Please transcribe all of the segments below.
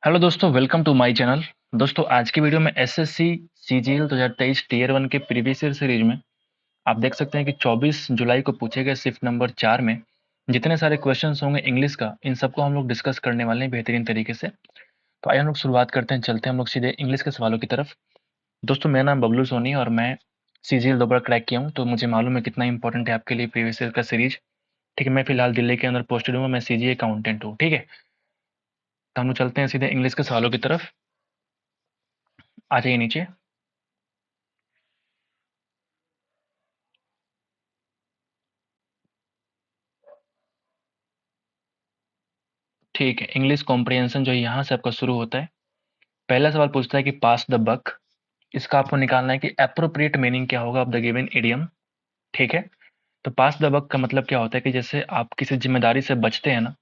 Hello दोस्तों, welcome to my channel. दोस्तों, आज की वीडियो में एसएससी सीजीएल 2023 टीयर 1 के प्रीवियस ईयर सीरीज में आप देख सकते हैं कि 24 जुलाई को पूछे गए शिफ्ट नंबर 4 में जितने सारे क्वेश्चंस होंगे इंग्लिश का, इन सबको हम लोग डिस्कस करने वाले हैं बेहतरीन तरीके से। तो आइए हम लोग शुरुआत करते हैं, चलते हैं हम लोग सीधे इंग्लिश के सवालों की तरफ। दोस्तों, मेरा नाम बबलू सोनी और मैं सीजीएल 2 बार क्रैक किया हूँ, तो मुझे मालूम है कितना इंपॉर्टेंट है आपके लिए प्रीवियस ईयर का सीरीज। ठीक है, मैं फिलहाल दिल्ली के अंदर पोस्टेड हूँ, मैं सीजीए अकाउंटेंट हूँ। ठीक है, तो हम लोग चलते हैं सीधे इंग्लिश के सवालों की तरफ। आ जाइए नीचे। ठीक है, इंग्लिश कॉम्प्रिहेंशन जो है यहाँ से आपका शुरू होता है। पहला सवाल पूछता है कि पास द बक। इसका आपको निकालना है कि एप्रोप्रिएट मीनिंग क्या होगा ऑफ द गिवन इडियम। ठीक है, तो पास द बक का मतलब क्या होता है कि जैसे आप किसी जिम्मेदारी से बचते हैं ना,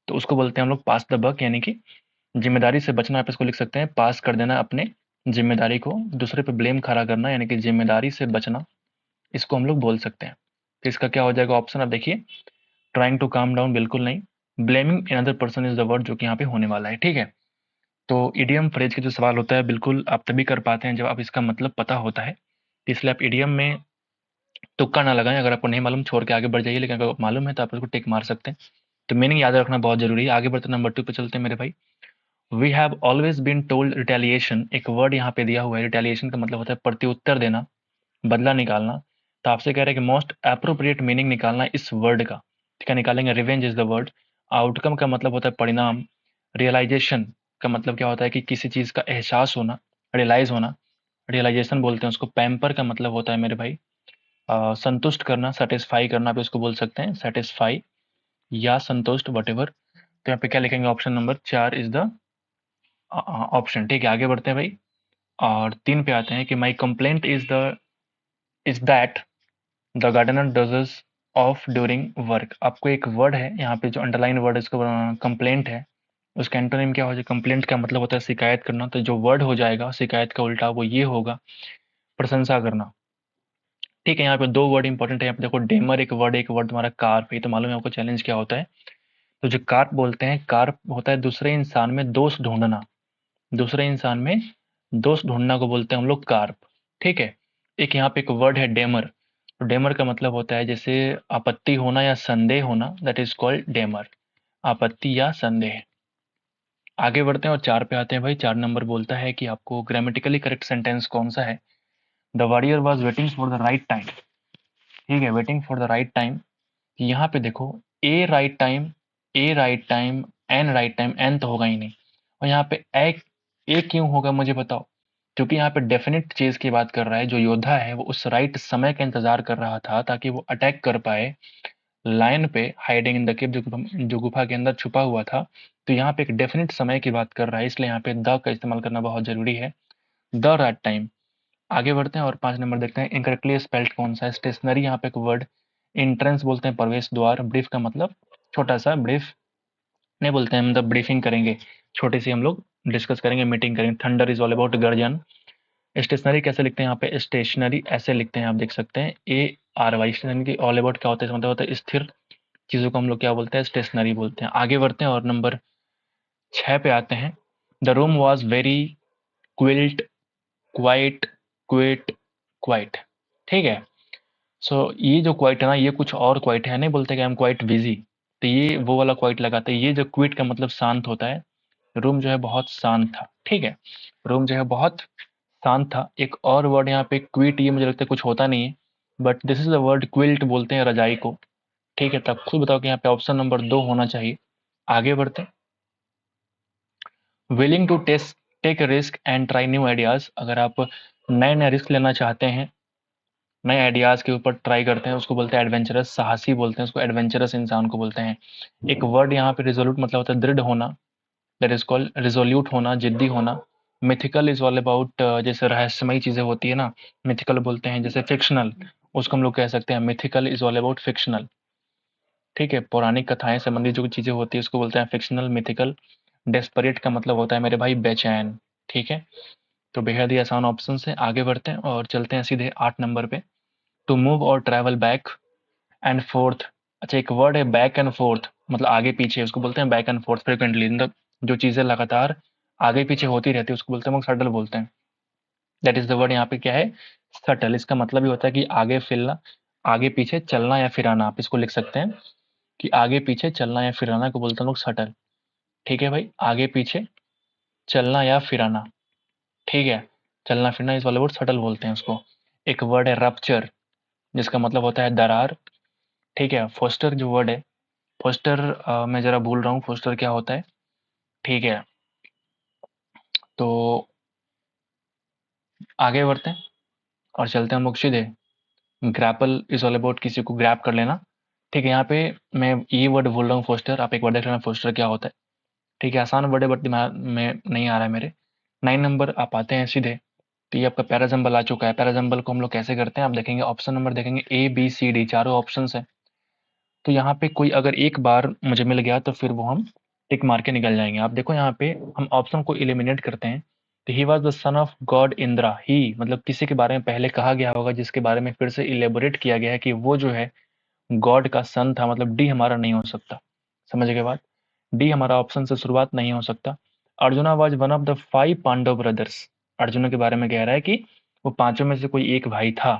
तो उसको बोलते हैं हम लोग पास द बक, यानी कि जिम्मेदारी से बचना। आप इसको लिख सकते हैं पास कर देना अपने जिम्मेदारी को, दूसरे पे ब्लेम खड़ा करना, यानी कि जिम्मेदारी से बचना, इसको हम लोग बोल सकते हैं। तो इसका क्या हो जाएगा ऑप्शन, आप देखिए। ट्राइंग टू काम डाउन, बिल्कुल नहीं। Blaming another person is the word जो कि यहाँ पे होने वाला है। ठीक है, तो इडियम फ्रेज के जो सवाल होता है बिल्कुल आप तभी कर पाते हैं जब आप इसका मतलब पता होता है। इसलिए आप इडियम में तुक्का ना लगाएं। अगर आपको नहीं मालूम छोड़ के आगे बढ़ जाइए, लेकिन अगर मालूम है तो आप उसको टिक मार सकते हैं। तो मीनिंग याद रखना बहुत जरूरी है। आगे बढ़ते नंबर 2 पे चलते हैं मेरे भाई। We have always been told retaliation, एक वर्ड यहाँ पे दिया हुआ है। रिटेलिएशन का मतलब होता है प्रत्युत्तर देना, बदला निकालना। तो आपसे कह रहे हैं कि मोस्ट अप्रोप्रिएट मीनिंग निकालना है इस वर्ड का। ठीक है, निकालेंगे revenge is the word. Outcome का मतलब होता है परिणाम। रियलाइजेशन का मतलब क्या होता है कि किसी चीज़ का एहसास होना, रियलाइज होना, रियलाइजेशन बोलते हैं उसको। पैम्पर का मतलब होता है मेरे भाई संतुष्ट करना, सेटिस्फाई करना, आप इसको बोल सकते हैं सेटिस्फाई या संतुष्ट, वटेवर। तो यहाँ पे क्या लिखेंगे, option number 4 is the option. ठीक है, आगे बढ़ते हैं भाई। और 3 पे आते हैं कि my complaint is that the gardener dozes off during work. आपको एक वर्ड है यहाँ पे जो अंडरलाइन वर्ड है, इसको कंप्लेंट है। उसका एंटोनिम क्या हो जाए, कंप्लेंट का मतलब होता है शिकायत करना। तो जो वर्ड हो जाएगा शिकायत का उल्टा वो ये होगा, प्रशंसा करना। ठीक है, यहाँ पे 2 वर्ड इंपॉर्टेंट है। यहाँ पे देखो, डेमर एक वर्ड तुम्हारा कार्प है। तो मालूम है आपको चैलेंज क्या होता है। तो जो कार्प बोलते हैं, कार्प होता है दूसरे इंसान में दोष ढूंढना। दूसरे इंसान में दोष ढूंढना को बोलते हैं हम लोग कार्प। ठीक है, एक यहाँ पे एक वर्ड है डेमर। तो डेमर का मतलब होता है जैसे आपत्ति होना या संदेह होना, दैट इज कॉल्ड डेमर। आपत्ति या संदेह। आगे बढ़ते हैं और 4 पे आते हैं भाई। 4 नंबर बोलता है कि आपको ग्रामेटिकली करेक्ट सेंटेंस कौन सा है। The warrior was waiting for the right time. ठीक है, waiting for the right time. यहाँ पे देखो, a right time, a right time, an right time, an तो होगा ही नहीं। और यहाँ पे ए क्यों होगा मुझे बताओ। क्योंकि यहाँ पे डेफिनेट चीज की बात कर रहा है। जो योद्धा है वो उस राइट समय का इंतजार कर रहा था ताकि वो अटैक कर पाए लाइन पे, हाइडिंग इन द केव, जो गुफा के अंदर छुपा हुआ था। तो यहाँ पे एक डेफिनेट समय की बात कर रहा है, इसलिए यहाँ पे द का इस्तेमाल करना बहुत जरूरी है। The right time. आगे बढ़ते हैं और 5 नंबर देखते हैं। इनकरेक्टली स्पेल्ड कौन सा है। स्टेशनरी, यहाँ पे एक वर्ड इंट्रेंस बोलते हैं प्रवेश द्वार। ब्रीफ का मतलब छोटा सा, ब्रीफ नहीं बोलते हैं, मतलब ब्रीफिंग करेंगे, छोटी सी हम लोग डिस्कस करेंगे, मीटिंग करेंगे। थंडर इज ऑल अबाउट गर्जन। स्टेशनरी कैसे लिखते हैं, यहाँ पे स्टेशनरी ऐसे लिखते हैं, आप देख सकते हैं ARY। स्टेशनरी की ऑल अबाउट क्या होता है, इसका मतलब होता है स्थिर चीज़ों को हम लोग क्या बोलते हैं, स्टेशनरी बोलते हैं। आगे बढ़ते हैं और नंबर 6 पे आते हैं। The room was very quilt, quite, quit, quite. ठीक है, ये जो क्वाइट है ना, ये कुछ और क्वाइट है, नहीं बोलते कि आई एम क्वाइट बिजी। तो ये वो वाला क्वाइट लगाते हैं। ये जो क्विट का मतलब शांत होता है। रूम जो है बहुत शांत था। ठीक है, रूम जो है बहुत शांत था। एक और वर्ड यहाँ पे क्विट, ये मुझे लगता है कुछ होता नहीं है, but this is the word quilt बोलते हैं रजाई को। ठीक है, तब खुद बताओ कि यहाँ पे ऑप्शन नंबर 2 होना चाहिए। आगे बढ़ते हैं। Willing to test take risk and try new ideas. अगर आप नए नए रिस्क लेना चाहते हैं, नए आइडियाज के ऊपर ट्राई करते हैं, उसको बोलते हैं एडवेंचरस, साहसी बोलते हैं उसको, एडवेंचरस इंसान को बोलते हैं। एक वर्ड यहाँ पे रिजोल्यूट मतलब होता है दृढ़ होना, दैट इज कॉल्ड रिजोल्यूट होना, जिद्दी होना। मिथिकल इज ऑल अबाउट जैसे रहस्यमयी चीजें होती है ना, मिथिकल बोलते हैं। जैसे फिक्शनल, उसको हम लोग कह सकते हैं mythical is all about fictional. ठीक है, पौराणिक कथाएं संबंधी जो चीजें होती है उसको बोलते हैं फिक्शनल, मिथिकल। डेस्परेट का मतलब होता है मेरे भाई बेचैन। ठीक है, तो बेहद ही आसान ऑप्शन है। आगे बढ़ते हैं और चलते हैं सीधे 8 नंबर पे। टू मूव और ट्रैवल बैक एंड फोर्थ। अच्छा, एक वर्ड है बैक एंड फोर्थ, मतलब आगे पीछे, उसको बोलते हैं बैक एंड फोर्थ फ्रिक्वेंटली। मतलब जो चीज़ें लगातार आगे पीछे होती रहती है, उसको बोलते हैं, हम लोग सटल बोलते हैं। दैट इज द वर्ड यहाँ पे क्या है, सटल। इसका मतलब ये होता है कि आगे फिरना, आगे पीछे चलना या फिराना, आप इसको लिख सकते हैं कि आगे पीछे चलना या फिराना को बोलते हैं लोग सटल। ठीक है भाई, आगे पीछे चलना या फिराना, ठीक है, चलना फिरना, इस वाले वर्ड सटल बोलते हैं उसको। एक वर्ड है रप्चर, जिसका मतलब होता है दरार। ठीक है, फोस्टर जो वर्ड है, फोस्टर मैं जरा भूल रहा हूँ फोस्टर क्या होता है। ठीक है, तो आगे बढ़ते हैं और चलते हैं हम लोग सीधे। ग्रैपल इज ऑल अबाउट किसी को ग्रैप कर लेना। ठीक है, यहाँ पे मैं ये वर्ड बोल रहा हूँ फोस्टर, आप एक बार देख लेना फोस्टर क्या होता है। ठीक है, आसान वर्ड है बट दिमाग में नहीं आ रहा है मेरे। 9 नंबर आप आते हैं सीधे, तो ये आपका पैराजम्बल आ चुका है। पैराजम्बल को हम लोग कैसे करते हैं, आप देखेंगे ऑप्शन नंबर देखेंगे ए बी सी डी, चारों ऑप्शन है। तो यहाँ पे कोई अगर एक बार मुझे मिल गया तो फिर वो हम टिक मार के निकल जाएंगे। आप देखो यहाँ पे हम ऑप्शन को एलिमिनेट करते हैं, तो he was the son of God Indra. He मतलब किसी के बारे में पहले कहा गया होगा जिसके बारे में फिर से इलेबोरेट किया गया है कि वो जो है गॉड का सन था, मतलब डी हमारा नहीं हो सकता। समझ गए बात, डी हमारा ऑप्शन से शुरुआत नहीं हो सकता। Arjuna was one of the 5 Pandava brothers. Arjun के बारे में कह रहा है कि वो पांचों में से कोई एक भाई था।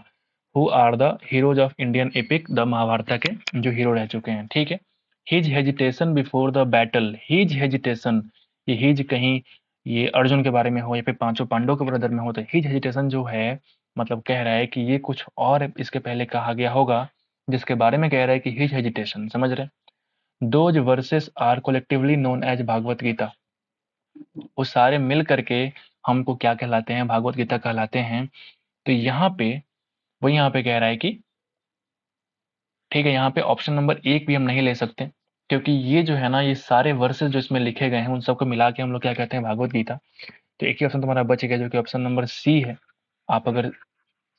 Who are the heroes of Indian epic, the Mahabharata के जो हीरो रह चुके हैं। ठीक है, his hesitation before the battle, his hesitation, ये हिज कहीं ये अर्जुन के बारे में हो या फिर पांचों पांडव के ब्रदर में हो, तो हिज हेजिटेशन जो है मतलब कह रहा है कि ये कुछ और इसके पहले कहा गया होगा जिसके बारे में कह रहा है कि हिज हेजिटेशन। समझ रहे हैं, those verses are collectively known as Bhagavad Gita. वो सारे मिल करके हमको क्या कहलाते हैं, भागवत गीता कहलाते हैं। तो यहाँ पे वो यहाँ पे कह रहा है कि ठीक है, यहाँ पे ऑप्शन नंबर एक भी हम नहीं ले सकते, क्योंकि ये जो है ना, ये सारे वर्सेस जो इसमें लिखे गए हैं उन सबको मिला के हम लोग क्या कहते हैं, भागवत गीता। तो एक ही ऑप्शन तुम्हारा बच गया जो कि ऑप्शन नंबर सी है। आप अगर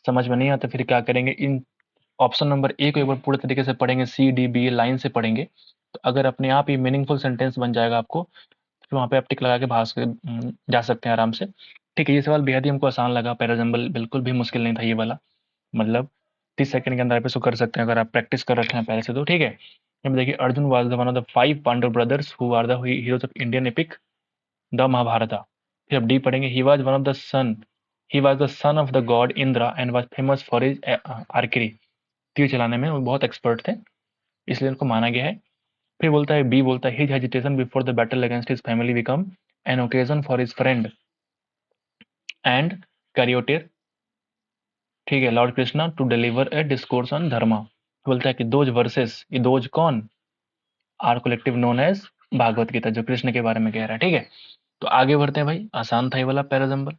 समझ में नहीं आता फिर क्या करेंगे, इन ऑप्शन नंबर ए को एक बार पूरे तरीके से पढ़ेंगे, सी डी बी लाइन से पढ़ेंगे, तो अगर अपने आप ही मीनिंगफुल सेंटेंस बन जाएगा आपको, फिर वहाँ पे आप टिक लगा के भाग जा सकते हैं आराम से। ठीक है, ये सवाल बेहद ही हमको आसान लगा, पैराजम्बल बिल्कुल भी मुश्किल नहीं था ये वाला, मतलब 30 सेकंड के अंदर आप इसको कर सकते हैं अगर आप प्रैक्टिस कर रखे हैं पहले से तो। ठीक है, अब देखिए, Arjun was the one of the 5 Pandava brothers who are the heroes of Indian epic the Mahabharata. फिर अब डी पढ़ेंगे, he was one of the son, he was the son of the God Indra and was famous for his archery. तीर चलाने में वो बहुत expert थे, इसलिए उनको माना गया है। फिर बोलता है, बी बोलता है, his hesitation before the battle against his family become an occasion for his friend and charioteer, ठीक है, lord Krishna to deliver a discourse on dharma. बोलता है कि दोज वर्सेस, ये दोज कौन, are collective known as Bhagavad Gita, जो कृष्ण के बारे में कह रहा है। ठीक है, तो आगे बढ़ते हैं भाई, आसान था ये वाला पैराजम्बल।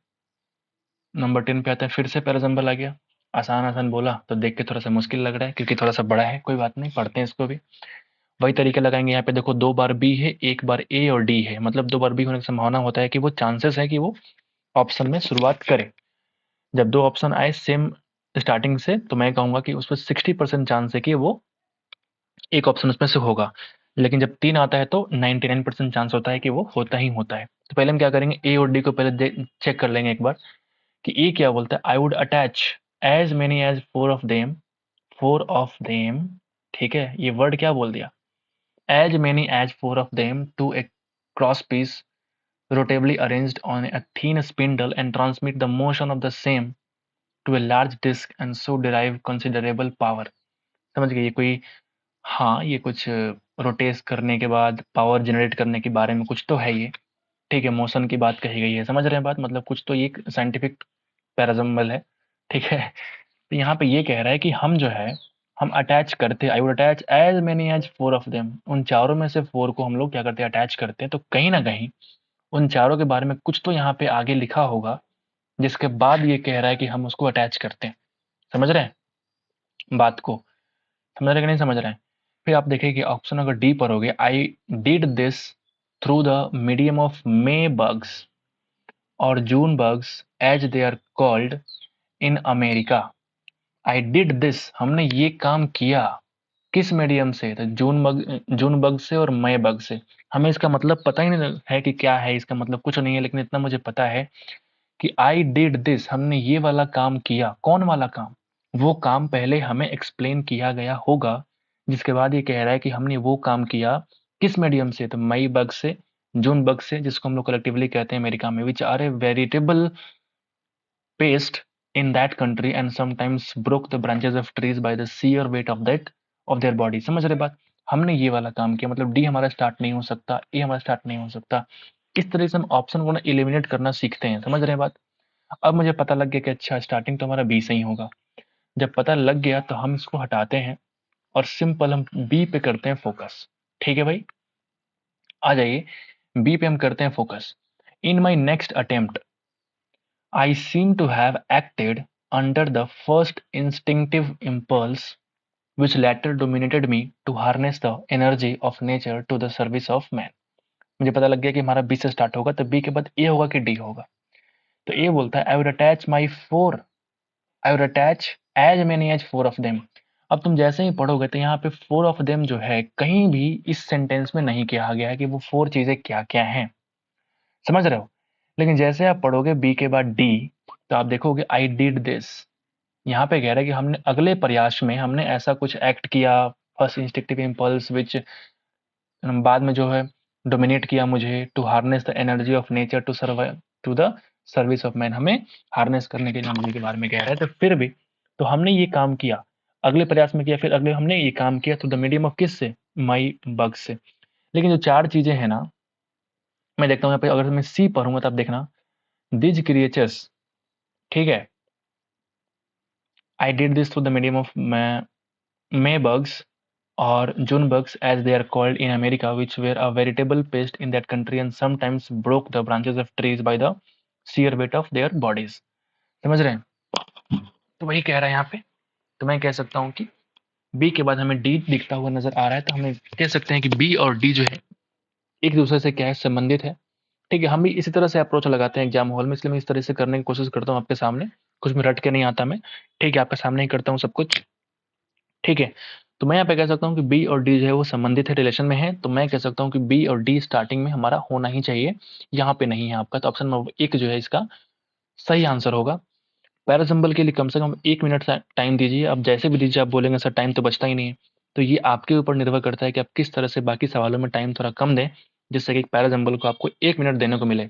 नंबर 10 पे आते हैं, फिर से पैराजम्बल आ गया। आसान आसान बोला तो देख के थोड़ा सा मुश्किल लग रहा है क्योंकि थोड़ा सा बड़ा है, कोई बात नहीं, पढ़ते हैं इसको भी। वही तरीके लगाएंगे, यहाँ पे देखो 2 बार बी है, 1 बार ए और डी है, मतलब 2 बार बी होने की संभावना होता है कि वो चांसेस है कि वो ऑप्शन में शुरुआत करे। जब 2 ऑप्शन आए सेम स्टार्टिंग से, तो मैं कहूंगा कि उस पर 60% चांस है कि वो एक ऑप्शन उसमें से होगा। लेकिन जब 3 आता है तो 99% चांस होता है कि वो होता ही होता है। तो पहले हम क्या करेंगे, ए और डी को पहले चेक कर लेंगे एक बार कि ए क्या बोलता है। I would attach as many as 4 of them, 4 of them. ठीक है, ये वर्ड क्या बोल दिया, as many as 4 of them to a cross piece rotably arranged on a thin spindle and transmit the motion of the same to a large disk and so derive considerable power। समझ गए, ये कोई, हाँ ये कुछ rotate करने के बाद पावर जनरेट करने के बारे में कुछ तो है ये। ठीक है, मोशन की बात कही गई है, समझ रहे हैं बात, मतलब कुछ तो ये साइंटिफिक पैराजम्बल है। ठीक है, तो यहाँ पे ये कह रहा है कि हम जो है हम अटैच करते, I would attach as many as 4 of them, उन चारों में से 4 को हम लोग क्या करते हैं, अटैच करते हैं। तो कहीं ना कहीं उन चारों के बारे में कुछ तो यहाँ पे आगे लिखा होगा जिसके बाद ये कह रहा है कि हम उसको अटैच करते हैं। समझ रहे हैं बात को, समझ रहे हैं कि नहीं समझ रहे हैं। फिर आप देखिए कि ऑप्शन अगर डी पर हो गया, I did this through the medium of May bugs और June bugs as they are called in America. I did this, हमने ये काम किया किस मीडियम से, तो जून बग से और मई बग से। हमें इसका मतलब पता ही नहीं है कि क्या है, इसका मतलब कुछ नहीं है, लेकिन इतना मुझे पता है कि आई डिड दिस, हमने ये वाला काम किया। कौन वाला काम, वो काम पहले हमें एक्सप्लेन किया गया होगा, जिसके बाद ये कह रहा है कि हमने वो काम किया किस मीडियम से, तो मई बग से जून बग से, जिसको हम लोग कलेक्टिवली कहते हैं अमेरिका में, which are a veritable pest in that country and sometimes broke the branches of trees by the sheer weight of their body। समझ रहे बात? हमने ये वाला काम किया, मतलब डी हमारा स्टार्ट नहीं हो सकता, ए हमारा स्टार्ट नहीं हो सकता। इस तरह से हम ऑप्शन को ना एलिमिनेट करना सीखते हैं। समझ रहे बात? अब मुझे पता लग गया कि अच्छा स्टार्टिंग तो हमारा बी से ही होगा। जब पता लग गया तो हम इसको हटाते हैं और सिंपल हम बी पे करते हैं फोकस। ठीक है भाई, आ जाइए बी पे हम करते हैं focus. In my next attempt I seem to have acted under the first instinctive impulse which later dominated me to harness the energy of nature to the service of man। मुझे पता लग गया कि हमारा बी से start होगा, तो B के बाद ए होगा कि डी होगा। तो ए बोलता है I would attach my four, I would attach as many as four of them. अब तुम जैसे ही पढ़ोगे तो यहाँ पे फोर ऑफ देम जो है कहीं भी इस सेंटेंस में नहीं कहा गया है कि वो फोर चीजें क्या क्या हैं। समझ रहे हो? लेकिन जैसे आप पढ़ोगे बी के बाद डी, तो आप देखोगे आई डिड दिस। यहाँ पे कह रहा है कि हमने अगले प्रयास में हमने ऐसा कुछ एक्ट किया, फर्स्ट इंस्टिंक्टिव इम्पल्स विच बाद में जो है डोमिनेट किया मुझे, to harness the energy of nature to survive to the service of man. हमें हार्नेस करने की एनर्जी के बारे में कह रहा है। तो फिर भी तो हमने ये काम किया, अगले प्रयास में किया, फिर अगले हमने ये काम किया थ्रू द मीडियम ऑफ किस से, माई बग से। लेकिन जो चार चीजें हैं ना, मैं देखता हूँ यहाँ पे अगर मैं सी पढ़ूंगा तो आप देखना, दिज क्रिएचर्स, ठीक है, आई did this through the medium of May bugs or June bugs as they are called in America, which were a veritable pest in that country and sometimes broke the branches of trees by the sheer weight of their bodies। समझ रहे हैं? तो वही कह रहा है यहाँ पे। तो मैं कह सकता हूँ कि बी के बाद हमें डी दिखता हुआ नजर आ रहा है, तो हमें कह सकते हैं कि बी और डी जो है एक दूसरे से क्या है, संबंधित है। ठीक है, हम भी इसी तरह से अप्रोच लगाते हैं एग्जाम हॉल में, इसलिए मैं इस तरह से करने की कोशिश करता हूँ आपके सामने। कुछ भी रट के नहीं आता मैं, ठीक है, आपके सामने ही करता हूँ सब कुछ। ठीक है, तो मैं यहाँ पे कह सकता हूँ कि बी और डी जो है वो संबंधित है, रिलेशन में है। तो मैं कह सकता हूँ कि बी और डी स्टार्टिंग में हमारा होना ही चाहिए, यहाँ पे नहीं है आपका। तो ऑप्शन नंबर एक जो है इसका सही आंसर होगा। पैरासिम्बल के लिए कम से कम 1 मिनट टाइम दीजिए। अब जैसे भी दीजिए, आप बोलेंगे सर टाइम तो बचता ही नहीं है, तो ये आपके ऊपर निर्भर करता है कि आप किस तरह से बाकी सवालों में टाइम थोड़ा कम दें, जिससे कि पैरासिम्बल को आपको 1 मिनट देने को मिले।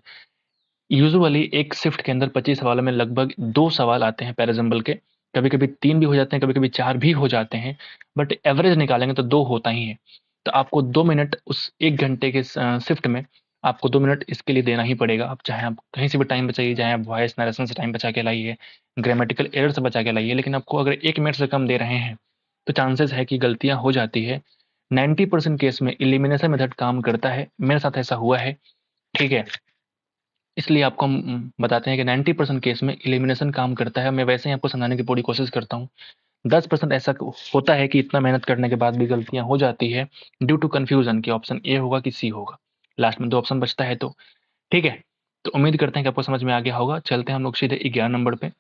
यूजुअली एक शिफ्ट के अंदर 25 सवालों में लगभग 2 सवाल आते हैं पैरासिम्बल के, कभी-कभी 3 भी हो जाते हैं, कभी-कभी 4 भी हो जाते हैं, बट एवरेज निकालेंगे तो 2 होता ही है। तो आपको 2 मिनट उस 1 घंटे के शिफ्ट में आपको 2 मिनट इसके लिए देना ही पड़ेगा। अब चाहे आप कहीं से भी टाइम बचाइए, चाहे आप वॉइस नरेशन से टाइम बचा के लाइए, ग्रामेटिकल एरर से बचा के लाइए, लेकिन आपको अगर 1 मिनट से कम दे रहे हैं, तो चांसेस है कि गलतियाँ हो जाती है। 90% केस में एलिमिनेशन मेथड काम करता है, मेरे साथ ऐसा हुआ है, ठीक है? इसलिए आपको हम बताते हैं कि 90% केस में एलिमिनेशन काम करता है। मैं वैसे ही आपको समझाने की पूरी कोशिश करता हूँ। 10% ऐसा होता है कि इतना मेहनत करने के बाद भी गलतियाँ हो जाती है ड्यू टू कन्फ्यूजन कि ऑप्शन ए होगा कि सी होगा। लास्ट में 2 ऑप्शन बचता है तो, ठीक है? तो उम्मीद करते हैं कि आपको समझ में आ गया होगा। चलते हैं हम लोग सीधे 11 नंबर पे।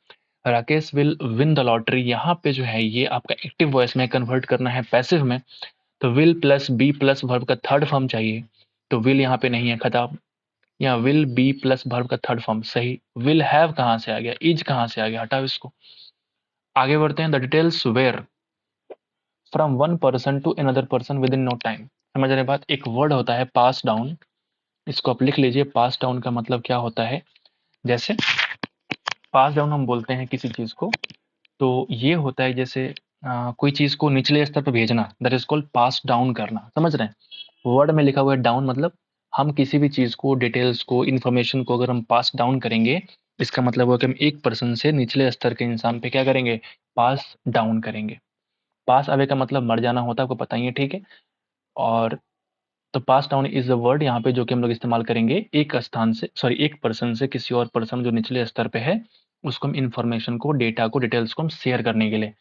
Rakesh will win the lottery. यहाँ पे जो है ये आपका एक्टिव वॉइस में कन्वर्ट करना है पैसिव में, तो will plus be plus verb का थर्ड फॉर्म चाहिए। तो विल यहाँ पे नहीं है, खत्म। या विल बी प्लस वर्ब का थर्ड फॉर्म सही। विल हैव कहाँ से आ गया, इज कहाँ से आ गया, हटाओ इसको। आगे बढ़ते हैं। The details where from one person to another person within no time. समझ रहे बात? एक वर्ड होता है पास डाउन, इसको आप लिख लीजिए। पास डाउन का मतलब क्या होता है, जैसे पास डाउन हम बोलते हैं किसी चीज को, तो ये होता है जैसे कोई चीज को निचले स्तर पर भेजना, that is called pass down करना। समझ रहे हैं? वर्ड में लिखा हुआ है डाउन, मतलब हम किसी भी चीज को, डिटेल्स को, इन्फॉर्मेशन को अगर हम पास डाउन करेंगे, इसका मतलब हुआ कि हम एक पर्सन से निचले स्तर के इंसान पे क्या करेंगे, पास डाउन करेंगे। पास अवे का मतलब मर जाना होता है, आपको पता ही है, ठीक है? और तो पास डाउन इज द वर्ड यहाँ पे जो कि हम लोग इस्तेमाल करेंगे एक स्थान से, सॉरी एक पर्सन से किसी और पर्सन जो निचले स्तर पे है, उसको हम इन्फॉर्मेशन को, डेटा को, डिटेल्स को हम शेयर करने के लिए।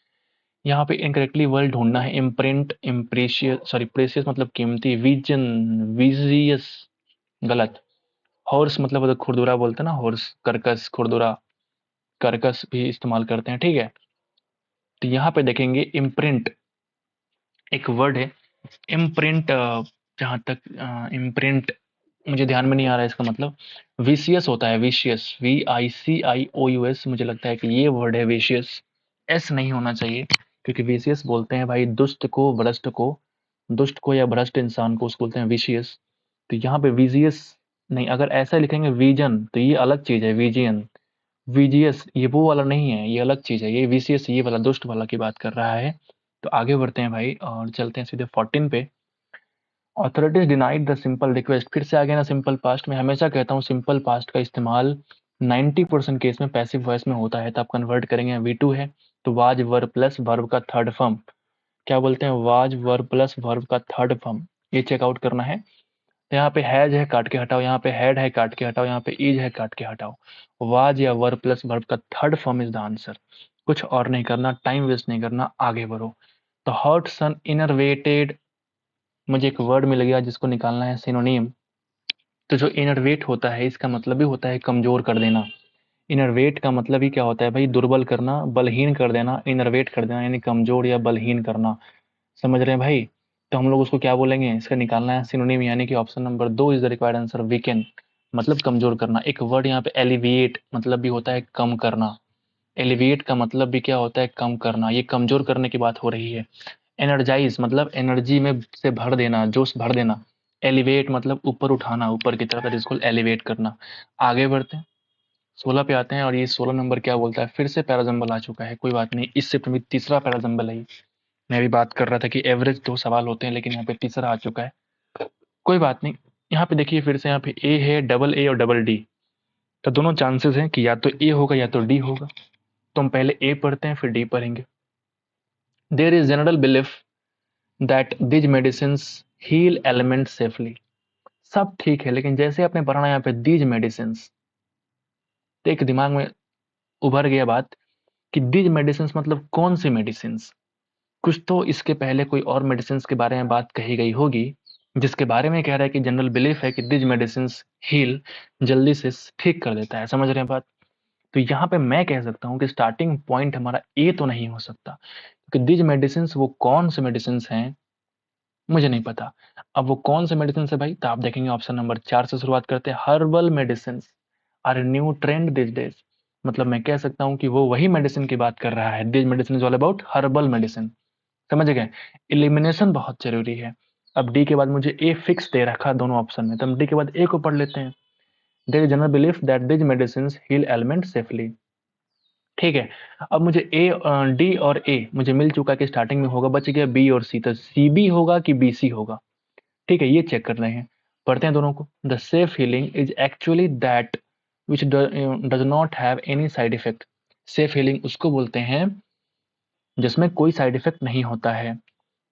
यहाँ पे इनकरेक्टली वर्ड ढूंढना है। इम्प्रिंट, इम्प्रेशियस, सॉरी प्रेशियस मतलब कीमती, विजन, विजियस गलत। हॉर्स मतलब उधर खुरदुरा बोलते हैं ना, हॉर्स, कर्कश, खुरदुरा, कर्कश भी इस्तेमाल करते हैं, ठीक है? तो यहाँ पे देखेंगे इम्प्रिंट एक वर्ड है। इम्प्रिंट, जहाँ तक इम्प्रिंट मुझे ध्यान में नहीं आ रहा है इसका मतलब। विशियस होता है, विशियस, VICIOUS, मुझे लगता है कि ये वर्ड है विशियस। एस नहीं होना चाहिए, क्योंकि विशियस बोलते हैं भाई दुष्ट को, भ्रष्ट को, दुष्ट को या भ्रष्ट इंसान को उसको बोलते हैं विशियस। तो यहाँ पे विजियस नहीं, अगर ऐसा लिखेंगे विजन तो ये अलग चीज है, विजियन। वीजीएस ये वो वाला नहीं है, ये अलग चीज है। ये वीसीएस ये वाला दुष्ट वाला की बात कर रहा है। तो आगे बढ़ते हैं भाई और चलते हैं सीधे 14 पे। Authorities denied the simple request. फिर से आ गया ना सिंपल पास्ट। में हमेशा कहता हूँ सिंपल पास्ट का इस्तेमाल 90% केस में पैसिव वॉइस में होता है। तो आप कन्वर्ट करेंगे, V2 है तो वाज वर्ब प्लस वर्ब का थर्ड फॉर्म। क्या बोलते हैं, वाज वर्ब प्लस वर्ब का थर्ड फॉर्म। ये चेकआउट करना है। तो यहाँ पे हैज है काट के हटाओ, यहाँ पे हैड है काट के हटाओ, यहाँ पे इज है काट के हटाओ। वाज या वर्ब प्लस वर्ब का third form is the answer. कुछ और नहीं करना, टाइम वेस्ट नहीं करना, आगे बढ़ो। तो हॉट सन इनरवेटेड, मुझे एक वर्ड मिल गया जिसको निकालना है सिनोनिम। तो जो इनरवेट होता है इसका मतलब भी होता है कमजोर कर देना। इनरवेट का मतलब ही क्या होता है भाई, दुर्बल करना, बलहीन कर देना। इनरवेट कर देना यानी कमजोर या बलहीन करना। समझ रहे हैं भाई। तो हम लोग उसको क्या बोलेंगे, इसका निकालना है सिनोनिम, यानी कि option number 2 is the required answer, weakened. मतलब कमजोर करना। एक वर्ड यहाँ पे एलिविएट मतलब भी होता है कम करना। एलिविएट का मतलब भी क्या होता है, कम करना। ये कमजोर करने की बात हो रही है। एनर्जाइज मतलब एनर्जी में से भर देना, जोश भर देना। एलिवेट मतलब ऊपर उठाना, ऊपर की तरफ, इसको एलिवेट करना। आगे बढ़ते हैं, 16 पे आते हैं। और ये 16 नंबर क्या बोलता है, फिर से पैराजम्बल आ चुका है। कोई बात नहीं, इससे तीसरा पैराजम्बल है। मैं भी बात कर रहा था कि एवरेज 2 सवाल होते हैं, लेकिन यहाँ पे तीसरा आ चुका है। कोई बात नहीं। यहाँ पे देखिए फिर से, यहाँ पे ए है, डबल ए और डबल डी। तो दोनों चांसेस हैं कि या तो ए होगा या तो डी होगा। तो हम पहले ए पढ़ते हैं फिर डी पढ़ेंगे। There is general belief that these medicine heal element safely. सब ठीक है, लेकिन जैसे आपने पढ़ा यहाँ पे दीज मेडिसिन, तो एक दिमाग में उभर गया बात कि दीज मेडिसिन मतलब कौन सी मेडिसिन। कुछ तो इसके पहले कोई और मेडिसिन के बारे में बात कही गई होगी, जिसके बारे में कह रहा है कि जनरल बिलीफ है कि दिज मेडिसिन हील, जल्दी से ठीक कर देता है। समझ रहे हैं बात। तो यहाँ पे मैं कह सकता हूँ कि स्टार्टिंग पॉइंट हमारा ए तो नहीं हो सकता, क्योंकि दिज मेडिसिन वो कौन से मेडिसिन हैं मुझे नहीं पता। अब वो कौन से मेडिसिन है भाई, तो आप देखेंगे ऑप्शन नंबर 4 से शुरुआत करते हैं। Herbal medicine are new trend this days. मतलब मैं कह सकता हूँ कि वो वही मेडिसिन की बात कर रहा है। This medicine is all about herbal medicine. समझ गए। इलिमिनेशन बहुत जरूरी है। अब डी के बाद मुझे ए फिक्स दे रखा दोनों ऑप्शन में, तो हम डी के बाद ए को पढ़ लेते हैं। There is general belief that these medicine heal element safely. ठीक है। अब मुझे ए, डी और ए मुझे मिल चुका कि स्टार्टिंग में होगा, बच गया बी और सी। तो सी बी होगा कि बी सी होगा। ठीक है, ये चेक कर रहे हैं। पढ़ते हैं दोनों को। The safe healing is actually that which does not have any side effect. Safe healing उसको बोलते हैं जिसमें कोई साइड इफेक्ट नहीं होता है।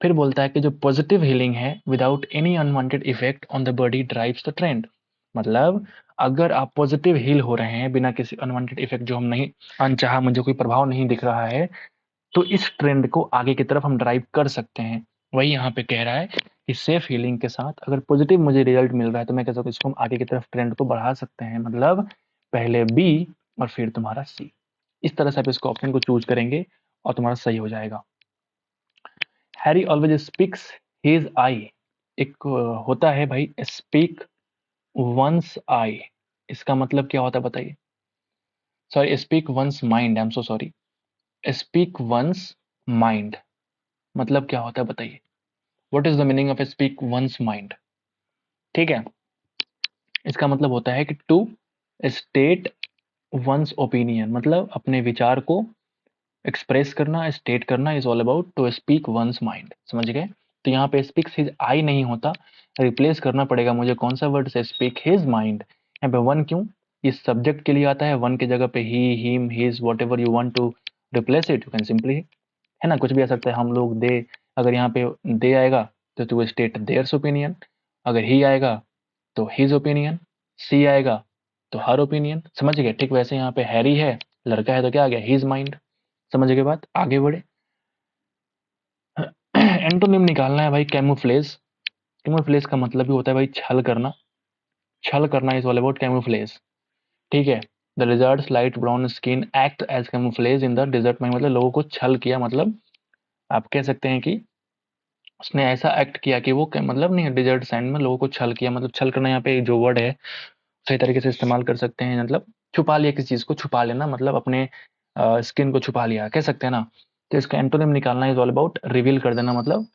फिर बोलता है कि जो पॉजिटिव हीलिंग है without any unwanted effect on the body drives the trend. मतलब अगर आप पॉजिटिव हील हो रहे हैं बिना किसी अनवांटेड इफेक्ट, जो हम नहीं, अनचाहा मुझे कोई प्रभाव नहीं दिख रहा है, तो इस ट्रेंड को आगे की तरफ हम ड्राइव कर सकते हैं। वही यहाँ पे कह रहा है कि सेफ हीलिंग के साथ अगर पॉजिटिव मुझे रिजल्ट मिल रहा है तो मैं कह सकता हूँ इसको हम आगे की तरफ ट्रेंड को बढ़ा सकते हैं। मतलब पहले बी और फिर तुम्हारा सी। इस तरह से आप इसको ऑप्शन को चूज करेंगे और तुम्हारा सही हो जाएगा। हैरी ऑलवेज स्पीक्स हिज आई। एक होता है भाई स्पीक वंस आई, इसका मतलब क्या होता है बताइए। Sorry, speak one's mind, I am so sorry. Speak one's mind मतलब क्या होता है बताइए। What is the meaning of speak one's mind. ठीक है, इसका मतलब होता है कि टू स्टेट वंस ओपिनियन, मतलब अपने विचार को एक्सप्रेस करना, स्टेट करना is all about to speak one's mind. समझ गए। तो यहाँ पे स्पीक्स हिज आई नहीं होता, रिप्लेस करना पड़ेगा मुझे कौन सा वर्ड से, स्पीक हिज माइंड। यहाँ पे वन क्यों, इस सब्जेक्ट के लिए आता है। वन की जगह पे he, him, his, whatever you want to replace it, you can simply, है ना, कुछ भी आ सकता है। हम लोग, दे, अगर यहाँ पे दे आएगा तो टू स्टेट देयर्स ओपिनियन। अगर ही आएगा तो हिज ओपिनियन। सी आएगा तो हर ओपिनियन। समझ गए। ठीक वैसे यहाँ पे हैरी है, लड़का है, तो क्या आ गया, हिज माइंड। समझ गए बात, आगे बढ़े। एंटोनिम निकालना है भाई, कैमोफ्लेज। कैमोफ्लेज का मतलब भी होता है भाई छल करना। छल करना इज ऑल अबाउट कैमोफ्लेज। ठीक है। The lizards light brown skin act as camouflage in the desert में, मतलब लोगों को छल किया। मतलब आप कह सकते हैं कि उसने ऐसा एक्ट किया कि वो मतलब नहीं, डिजर्ट सैंड में लोगों को छल किया। मतलब छल करना यहाँ पे जो वर्ड है सही तरीके से इस्तेमाल कर सकते हैं। मतलब छुपा लिया, किसी चीज को छुपा लेना, मतलब अपने स्किन को छुपा लिया, कह सकते हैं ना। तो इसका एंटोनिम निकालना इज ऑल अबाउट रिवील कर देना, मतलब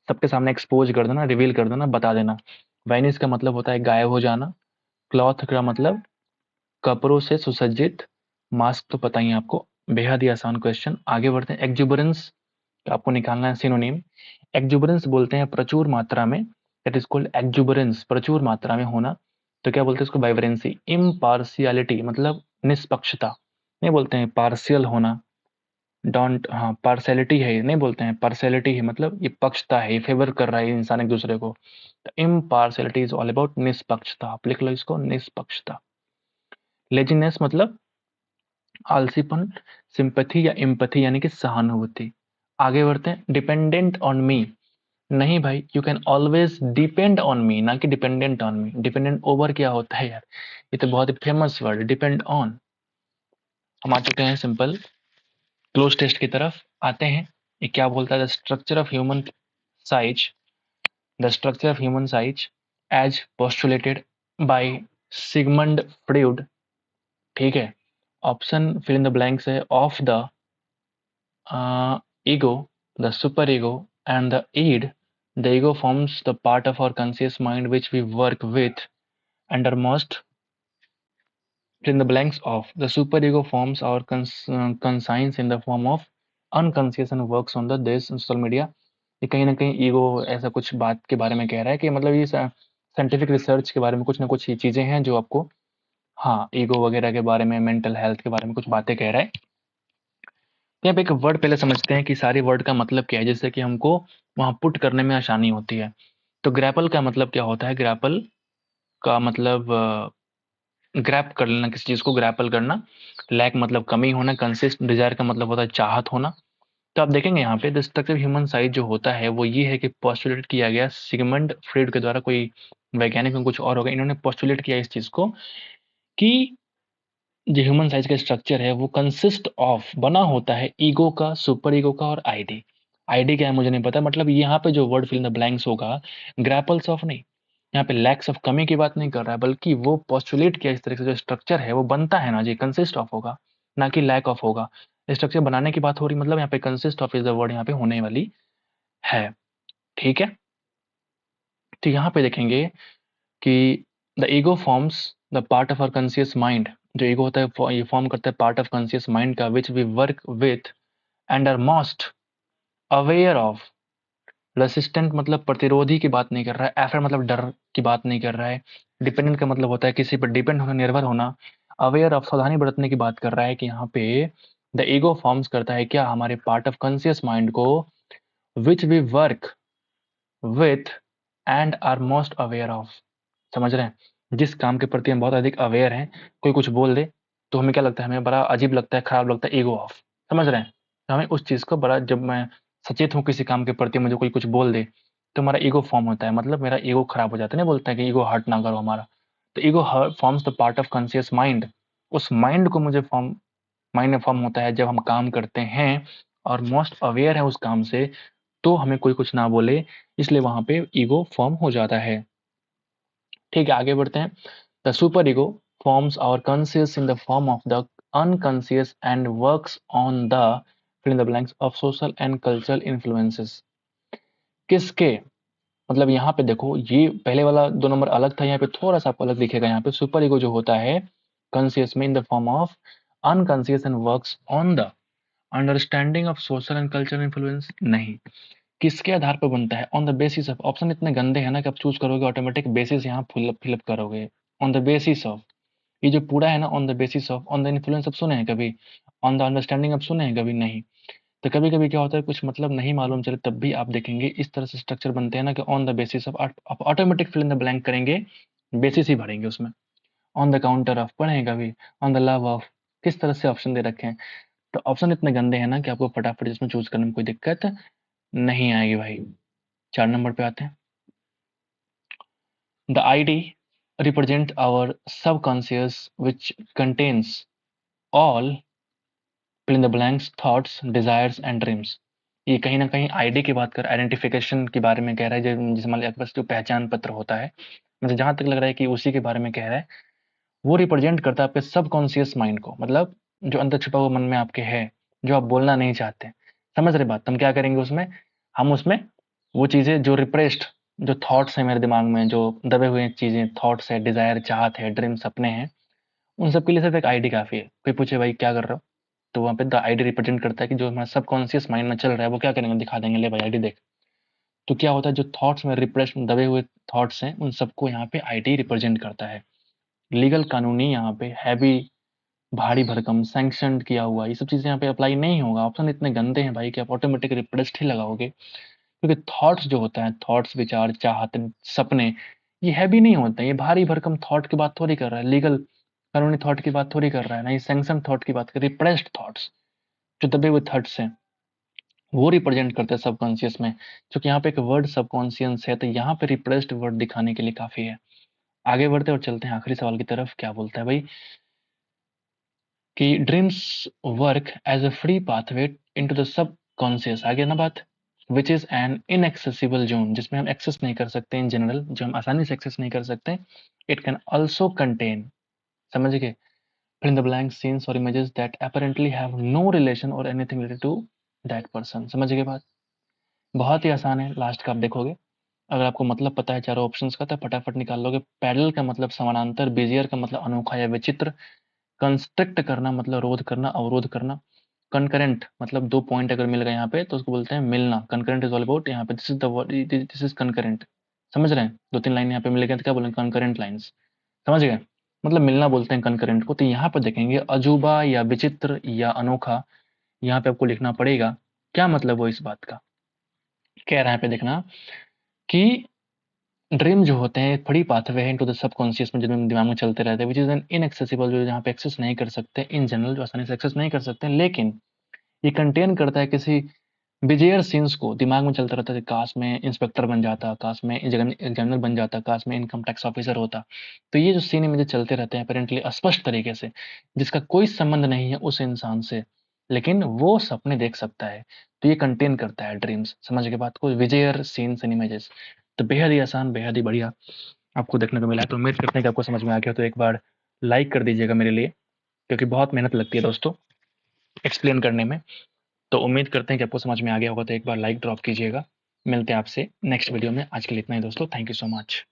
सबके सामने एक्सपोज कर देना, रिवील कर देना, बता देना। वैनिश का मतलब होता है गायब हो जाना। क्लॉथ का मतलब कपड़ों से सुसज्जित। मास्क तो पता ही है आपको। बेहद ही आसान क्वेश्चन। आगे बढ़ते हैं। एक्जुबरेंस आपको निकालना है सिनोनिम। एक्जुबरेंस बोलते हैं प्रचुर मात्रा में, दैट इज कॉल्ड एक्जुबरेंस, प्रचुर मात्रा में होना। तो क्या बोलते हैं इसको? वाइब्रेंसी। इम्पार्शियलिटी मतलब निष्पक्षता, नहीं बोलते हैं पार्शियल होना। डोंट, हाँ पार्शियलिटी है, ये नहीं बोलते हैं पार्शियलिटी है, मतलब ये पक्षता है, ये फेवर कर रहा है इंसान एक दूसरे को। तो इम्पार्शियलिटी इज ऑल अबाउट निष्पक्षता। आप लिख लो इसको, निष्पक्षता। लेजीनेस मतलब आलसीपन। सिंपैथी या एम्पैथी यानी कि सहानुभूति। आगे बढ़ते हैं। डिपेंडेंट ऑन मी, नहीं भाई, you can always depend on me, ना कि dependent on me. Dependent over क्या होता है यार, ये तो बहुत ही फेमस वर्ड, डिपेंड ऑन। हम आ चुके हैं सिंपल क्लोज टेस्ट की तरफ। आते हैं, ये क्या बोलता है? The structure of human psyche, the structure of human psyche as postulated by Sigmund Freud. ठीक है, option fill in the blanks है। Of the ego, the superego, and the id. The ego forms the part of our conscious mind which we work with, and are most fill in the blanks of. The superego forms our conscience in the form of unconscious and works on the this social media. ये कहीं ना कहीं ego ऐसा कुछ बात के बारे में कह रहा है कि मतलब ये साइंटिफिक रिसर्च के बारे में कुछ ना कुछ ये चीज़ें हैं जो आपको, हाँ ईगो वगैरह के बारे में, मेंटल हेल्थ के बारे में कुछ बातें कह रहा है। तो यहाँ पे एक वर्ड पहले समझते हैं कि सारे वर्ड का मतलब क्या है, जिससे कि हमको वहाँ पुट करने में आसानी होती है। तो ग्रैपल का मतलब क्या होता है? ग्रैपल का मतलब ग्रैप कर लेना, किसी चीज़ को ग्रैपल करना। लैक मतलब कमी होना। कंसिस्ट, डिजायर का मतलब होता है चाहत होना। तो आप देखेंगे यहाँ पे द स्ट्रक्चर ह्यूमन साइज जो होता है वो ये है कि पोस्टुलेट किया गया सिगमंड फ्रॉइड के द्वारा, कोई वैज्ञानिक में कुछ और होगा, इन्होंने पोस्टुलेट किया इस चीज़ को कि जो ह्यूमन साइज का स्ट्रक्चर है वो कंसिस्ट ऑफ, बना होता है ईगो का, सुपर ईगो का और आईडी। आईडी क्या है मुझे नहीं पता, मतलब यहाँ पे जो word fill in the blanks होगा, ग्रैपल्स ऑफ नहीं, यहाँ पे लैक्स ऑफ कमी की बात नहीं कर रहा है, बल्कि वो पोस्टुलेट किया इस तरह से जो स्ट्रक्चर है वो बनता है ना जी, कंसिस्ट ऑफ होगा, ना कि लैक ऑफ होगा। स्ट्रक्चर बनाने की बात हो रही, मतलब यहाँ पे consist of is the word यहाँ पे होने वाली है। ठीक है, तो यहाँ पे देखेंगे कि the ego forms the part of our conscious mind. जो ईगो होता है ये फॉर्म करता है पार्ट ऑफ कॉन्शियस माइंड का, which we work with and are most aware of. Resistant मतलब प्रतिरोधी की बात नहीं कर रहा है। एफर मतलब डर की बात नहीं कर रहा है। डिपेंडेंट का मतलब होता है किसी पर डिपेंड होना, निर्भर होना। अवेयर ऑफ सावधानी बरतने की बात कर रहा है कि यहाँ पे द ईगो फॉर्म्स करता है क्या, हमारे पार्ट ऑफ कॉन्शियस माइंड को, which we work with and are most aware of. समझ रहे हैं? जिस काम के प्रति हम बहुत अधिक अवेयर हैं, कोई कुछ बोल दे तो हमें क्या लगता है? हमें बड़ा अजीब लगता है, खराब लगता है, ईगो ऑफ। समझ रहे हैं? तो हमें उस चीज़ को बड़ा, जब मैं सचेत हूँ किसी काम के प्रति, मुझे कोई कुछ बोल दे तो हमारा ईगो फॉर्म होता है, मतलब मेरा ईगो खराब हो जाता है। नहीं बोलते हैं कि ईगो हर्ट ना करो हमारा। तो ego forms the part of conscious mind. उस माइंड को मुझे फॉर्म, माइंड में फॉर्म होता है जब हम काम करते हैं और मोस्ट अवेयर है उस काम से, तो हमें कोई कुछ ना बोले, इसलिए वहां पे ईगो फॉर्म हो जाता है। ठीक है, आगे बढ़ते हैं। The super ego forms our conscious in the form of the unconscious and works on the fill in the blanks of social and cultural influences. किसके, मतलब यहाँ पे देखो, ये पहले वाला 2 नंबर अलग था, यहाँ पे थोड़ा सा आपको अलग दिखेगा। यहाँ पे सुपर ईगो जो होता है कॉन्शियस में इन the form of unconscious and works on the understanding of social and cultural influence. नहीं, किसके आधार पर बनता है? On the basis of. Option इतने गंदे हैं ना कि आप चूज करोगे ऑटोमेटिक बेसिस यहाँ फिलअप करोगे। ऑन द बेसिस ऑफ, ये जो पूरा है ना, on the basis of, on the influence आप सुने हैं कभी? ऑन द अंडरस्टैंडिंग आप सुने हैं कभी? नहीं। तो कभी कभी क्या होता है, कुछ मतलब नहीं मालूम चले तब भी आप देखेंगे इस तरह से स्ट्रक्चर बनते हैं ना कि ऑन द बेसिस ऑफ, आप automatic fill in the blank करेंगे, बेसिस ही भरेंगे उसमें। ऑन द काउंटर ऑफ पढ़े हैं कभी? ऑन द लव ऑफ, किस तरह से ऑप्शन दे रखे हैं। तो ऑप्शन इतने गंदे हैं ना कि आपको फटाफट इसमें चूज करने में कोई दिक्कत नहीं आएगी भाई। 4 नंबर पे आते हैं। The ID represent our subconscious which contains all fill in the blanks thoughts, desires and dreams। ये कहीं ना कहीं आईडी की बात कर, आइडेंटिफिकेशन के बारे में कह रहा है, जो जिस हमारे पास जो पहचान पत्र होता है, मुझे जहां तक लग रहा है कि उसी के बारे में कह रहा है। वो रिप्रेजेंट करता है आपके सबकॉन्शियस माइंड को, मतलब जो अंदर छुपा हुआ मन में आपके है, जो आप बोलना नहीं चाहते। समझ रहे बात? हम क्या करेंगे उसमें, हम उसमें वो चीजें जो रिप्रेस्ड जो थॉट्स हैं मेरे दिमाग में, जो दबे हुए चीज़ें, थॉट्स है, डिज़ायर, चाहत है, ड्रीम, सपने हैं, उन सब के लिए सिर्फ़ एक आईडी काफ़ी है। कोई पूछे भाई क्या कर रहे हो? तो वहाँ पे द आईडी रिप्रेज़ेंट करता है कि जो हमारा सबकॉन्शियस माइंड में चल रहा है वो क्या करेंगे, दिखा देंगे, ले भाई आईडी देख। तो क्या होता है, जो थॉट्स में रिप्रेस्ड दबे हुए थॉट्स हैं, उन सबको यहाँ पे आईडी रिप्रेज़ेंट करता है। लीगल, कानूनी, यहाँ पे हैवी, भारी भरकम, सैंक्शन्ड किया हुआ, ये सब चीज़ें यहाँ पे अप्लाई नहीं होगा। ऑप्शन इतने गंदे हैं भाई कि आप ऑटोमेटिक रिप्रेस्ड ही लगाओगे, क्योंकि थॉट्स जो होता है, थॉट्स, विचार, चाहत, सपने, ये हैवी नहीं होते हैं। ये भारी भरकम थॉट की बात थोड़ी कर रहा है, लीगल कानूनी थॉट की बात थोड़ी कर रहा है, ना ये सैंक्शन थॉट की बात कर, रिप्रेस्ड थॉट्स, जो दबे हुए थॉट्स हैं, वो रिप्रेजेंट करते हैं सबकॉन्शियस में। क्योंकि यहाँ पे एक वर्ड सबकॉन्शियस है, तो यहाँ पे रिप्रेस्ड वर्ड दिखाने के लिए काफी है। आगे बढ़ते और चलते हैं आखिरी सवाल की तरफ। क्या बोलता है भाई कि dreams work as a free pathway into the subconscious, आगे ना बात, which is an inaccessible zone, जिसमें हम एक्सेस नहीं कर सकते इन जनरल, जो हम आसानी से एक्सेस नहीं कर सकते। इट कैन ऑल्सो कंटेन, समझ गए, fill in the blank scenes or images that apparently have no relation or anything related to that person। समझ गए बात? बहुत ही आसान है, लास्ट का आप देखोगे, अगर आपको मतलब पता है चारों ऑप्शंस का तो फटाफट निकाल लोगे। पैरेलल का मतलब समानांतर, बेजियर का मतलब अनोखा या विचित्र, कंस्ट्रक्ट करना मतलब रोध करना, अवरोध करना, कंकरेंट मतलब दो पॉइंट अगर मिल गए यहाँ पे तो उसको बोलते हैं मिलना। कंकरेंट इज ऑल अबाउट, यहाँ पे this is the this is concurrent, समझ रहे हैं? दो तीन लाइन यहाँ पे मिल गए तो क्या बोलेंगे, कंकरेंट लाइन्स, समझ गए? मतलब मिलना बोलते हैं कंकरेंट को। तो यहाँ पे देखेंगे अजूबा या विचित्र या अनोखा, यहाँ पे आपको लिखना पड़ेगा क्या मतलब वो इस बात का कह रहा है। पे देखना कि ड्रीम जो होते हैं फ्री पाथवे है इनटू द सबकॉन्शियस में, जो दिमाग में चलते रहते हैं, विच इज एन इनएक्सेसिबल, जो जहाँ पे एक्सेस नहीं कर सकते इन जनरल, जो आसानी से एक्सेस नहीं कर सकते, लेकिन ये कंटेन करता है किसी बिजेयर सीन्स को, दिमाग में चलता रहता है, काश में इंस्पेक्टर बन जाता, काश में जनरल बन जाता, काश में इनकम टैक्स ऑफिसर होता। तो ये जो सीन मुझे चलते रहते हैं अपेरेंटली अस्पष्ट तरीके से, जिसका कोई संबंध नहीं है उस इंसान से, लेकिन वो सपने देख सकता है, तो ये कंटेन करता है ड्रीम्स। समझ के बात को, विजेयर सीन्स एंड इमेजेस। तो बेहद ही आसान, बेहद ही बढ़िया आपको देखने को मिला है। तो उम्मीद करते हैं कि आपको समझ में आ गया। तो एक बार लाइक कर दीजिएगा मेरे लिए, क्योंकि बहुत मेहनत लगती है दोस्तों एक्सप्लेन करने में। तो उम्मीद करते हैं कि आपको समझ में आ गया होगा। तो एक बार लाइक ड्रॉप कीजिएगा। मिलते हैं आपसे नेक्स्ट वीडियो में। आज के लिए इतना ही दोस्तों, थैंक यू सो मच।